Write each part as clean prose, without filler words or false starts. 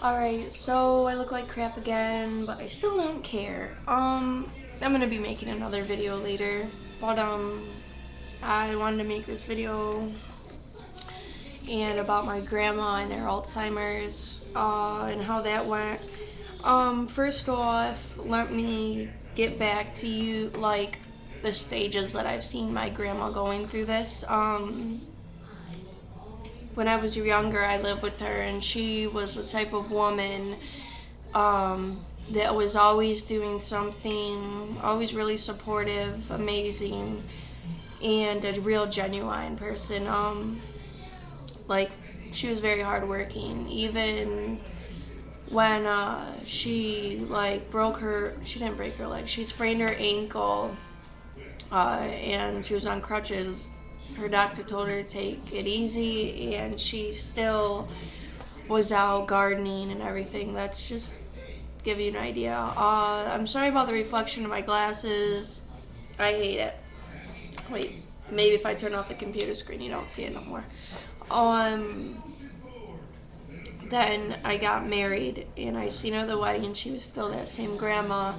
Alright, so I look like crap again, but I still don't care. I'm gonna be making another video later, but I wanted to make this video and about my grandma and her Alzheimer's, and how that went. First off, let me get back to you, like, the stages that I've seen my grandma going through this. When I was younger, I lived with her, and she was the type of woman that was always doing something, always really supportive, amazing, and a real genuine person. Like, she was very hardworking. Even when she she didn't break her leg, she sprained her ankle, and she was on crutches. Her doctor told her to take it easy, and she still was out gardening and everything. That's just give you an idea. I'm sorry about the reflection of my glasses. I hate it. Wait, maybe if I turn off the computer screen you don't see it no more. Then I got married, and I seen her at the wedding, and she was still that same grandma.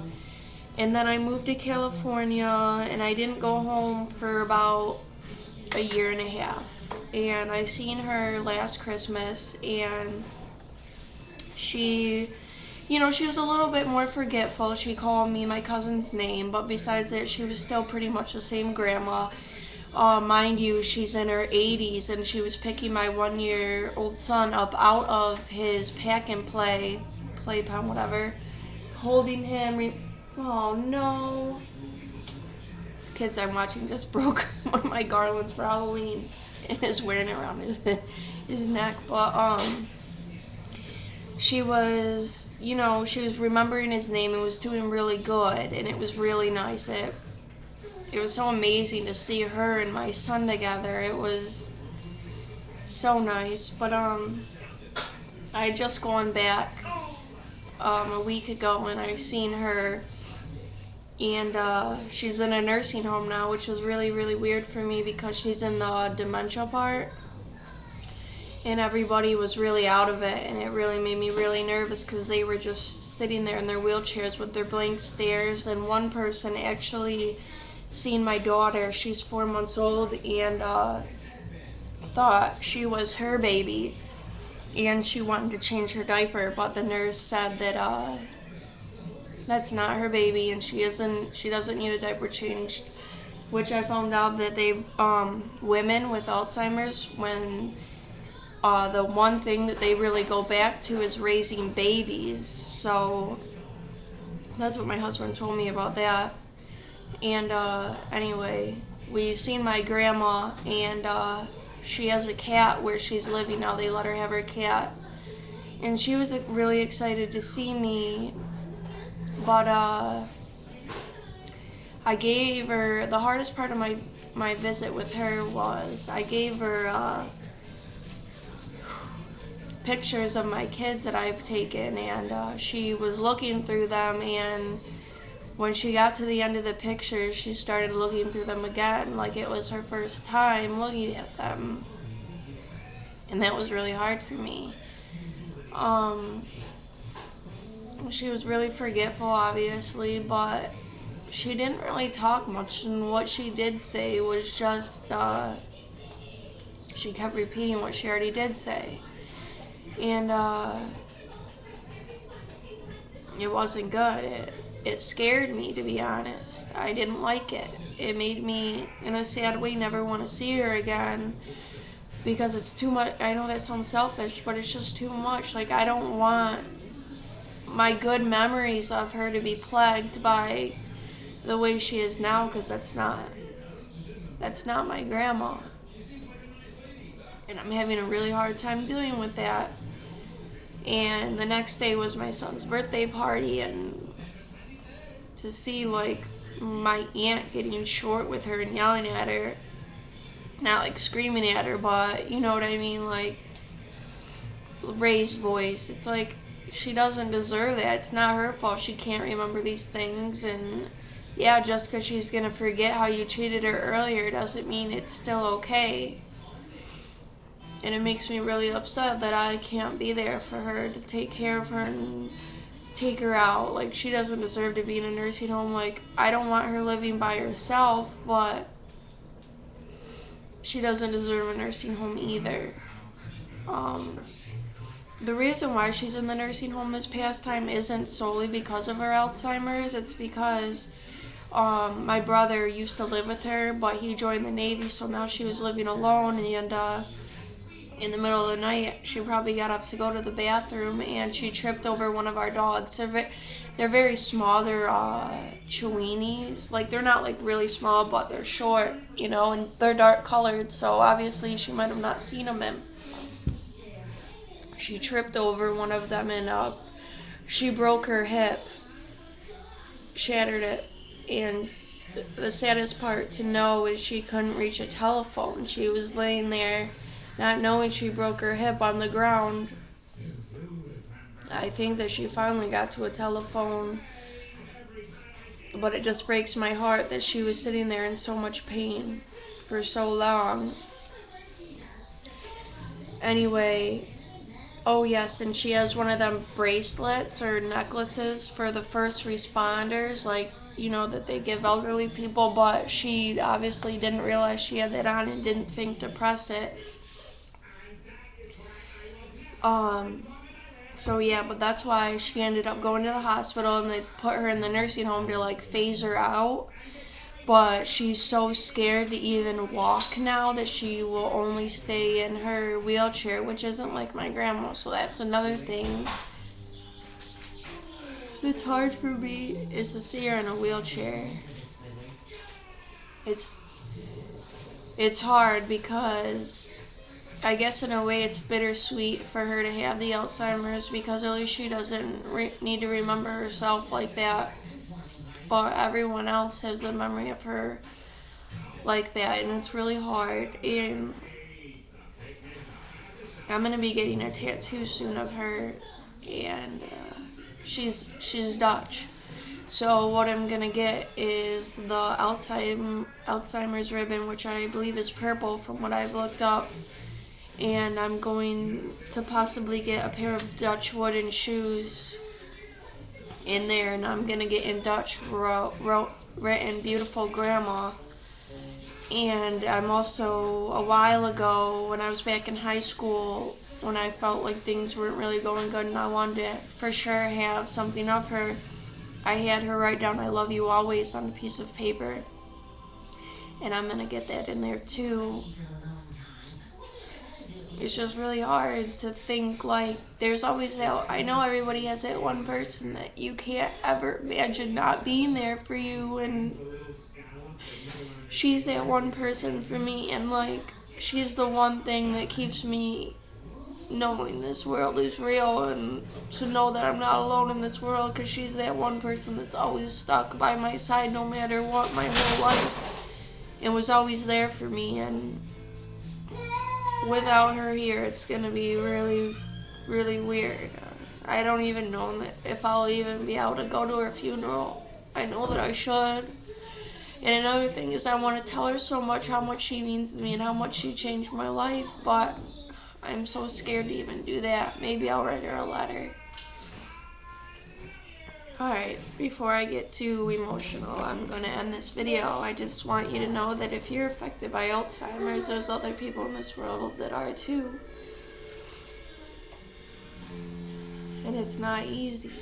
And then I moved to California, and I didn't go home for about a year and a half. And I seen her last Christmas, and she was a little bit more forgetful. She called me my cousin's name, but besides that, she was still pretty much the same grandma. Mind you, she's in her 80s, and she was picking my 1-year-old son up out of his pack and playpen, whatever, holding him. Oh no. Kids I'm watching just broke one of my garlands for Halloween and is wearing it around his neck. But she was remembering his name and was doing really good, and it was really nice. It was so amazing to see her and my son together. It was so nice. But I had just gone back a week ago, and I seen her, and she's in a nursing home now, which was really, really weird for me because she's in the dementia part, and everybody was really out of it, and it really made me really nervous because they were just sitting there in their wheelchairs with their blank stares. And one person actually seen my daughter, she's 4 months old, and thought she was her baby, and she wanted to change her diaper, but the nurse said that that's not her baby, and she doesn't need a diaper change. Which I found out that women with Alzheimer's, when the one thing that they really go back to is raising babies. So that's what my husband told me about that. And anyway, we seen my grandma, and she has a cat where she's living now. They let her have her cat, and she was really excited to see me. But I gave her, the hardest part of my visit with her was I gave her pictures of my kids that I've taken, and she was looking through them, and when she got to the end of the pictures, she started looking through them again like it was her first time looking at them. And that was really hard for me. She was really forgetful, obviously, but she didn't really talk much, and what she did say was just, she kept repeating what she already did say. And it wasn't good. It scared me, to be honest. I didn't like it. It made me, in a sad way, never want to see her again, because it's too much. I know that sounds selfish, but it's just too much. Like, I don't want my good memories of her to be plagued by the way she is now, because that's not my grandma. And I'm having a really hard time dealing with that. And the next day was my son's birthday party, and to see, like, my aunt getting short with her and yelling at her, not like screaming at her, but you know what I mean, like raised voice. It's like, she doesn't deserve that. It's not her fault she can't remember these things. And yeah, just because she's gonna forget how you treated her earlier doesn't mean it's still okay. And it makes me really upset that I can't be there for her to take care of her and take her out. Like, she doesn't deserve to be in a nursing home. Like, I don't want her living by herself, but she doesn't deserve a nursing home either. The reason why she's in the nursing home this past time isn't solely because of her Alzheimer's. It's because my brother used to live with her, but he joined the Navy, so now she was living alone, and in the middle of the night, she probably got up to go to the bathroom, and she tripped over one of our dogs. They're very small. They're Chihuahuas. Like, they're not, like, really small, but they're short, you know, and they're dark colored, so obviously she might have not seen them. And she tripped over one of them, and she broke her hip, shattered it, and the saddest part to know is she couldn't reach a telephone. She was laying there not knowing she broke her hip on the ground. I think that she finally got to a telephone, but it just breaks my heart that she was sitting there in so much pain for so long. Anyway, oh yes, and she has one of them bracelets or necklaces for the first responders, like, you know, that they give elderly people, but she obviously didn't realize she had that on and didn't think to press it. So yeah, but that's why she ended up going to the hospital, and they put her in the nursing home to, like, phase her out. But she's so scared to even walk now that she will only stay in her wheelchair, which isn't like my grandma, so that's another thing that's hard for me, is to see her in a wheelchair. It's hard because I guess in a way it's bittersweet for her to have the Alzheimer's, because at least she doesn't need to remember herself like that. But everyone else has a memory of her like that, and it's really hard. And I'm gonna be getting a tattoo soon of her, and she's Dutch. So what I'm gonna get is the Alzheimer's ribbon, which I believe is purple from what I've looked up. And I'm going to possibly get a pair of Dutch wooden shoes in there, and I'm gonna get in Dutch written beautiful grandma. And I'm also, a while ago when I was back in high school, when I felt like things weren't really going good and I wanted to for sure have something of her, I had her write down "I love you always" on a piece of paper, and I'm gonna get that in there too. It's just really hard to think, like, there's always that, I know everybody has that one person that you can't ever imagine not being there for you, and she's that one person for me, and, like, she's the one thing that keeps me knowing this world is real, and to know that I'm not alone in this world, because she's that one person that's always stuck by my side no matter what my whole life, and was always there for me. And without her here, it's gonna be really, really weird. I don't even know if I'll even be able to go to her funeral. I know that I should. And another thing is, I want to tell her so much how much she means to me and how much she changed my life, but I'm so scared to even do that. Maybe I'll write her a letter. Alright, before I get too emotional, I'm going to end this video. I just want you to know that if you're affected by Alzheimer's, there's other people in this world that are too. And it's not easy.